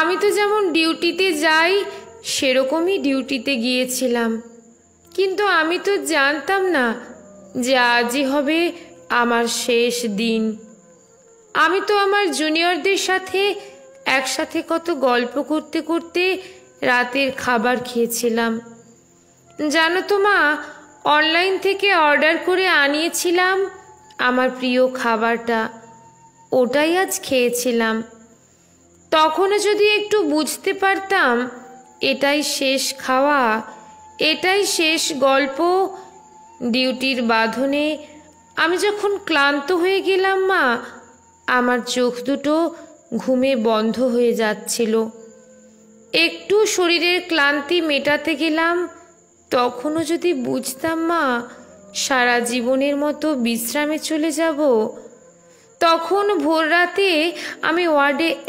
আমি তো যেমন ডিউটিতে যাই সেরকমই ডিউটিতে গিয়েছিলাম, কিন্তু আমি তো জানতাম না যে আজই হবে আমার শেষ দিন। আমি তো আমার জুনিয়রদের সাথে একসাথে কত গল্প করতে করতে রাতের খাবার খেয়েছিলাম। জানো তো মা, অনলাইন থেকে অর্ডার করে আনিয়েছিলাম আমার প্রিয় খাবারটা, ওটাই আজ খেয়েছিলাম। তখনও যদি একটু বুঝতে পারতাম এটাই শেষ খাওয়া, এটাই শেষ গল্প। ডিউটির বাঁধনে আমি যখন ক্লান্ত হয়ে গেলাম মা, আমার চোখ দুটো ঘুমে বন্ধ হয়ে যাচ্ছিল। একটু শরীরের ক্লান্তি মেটাতে গেলাম, তখনও যদি বুঝতাম মা সারা জীবনের মতো বিশ্রামে চলে যাব, তখন ভোর রাতে আমি ওয়ার্ডে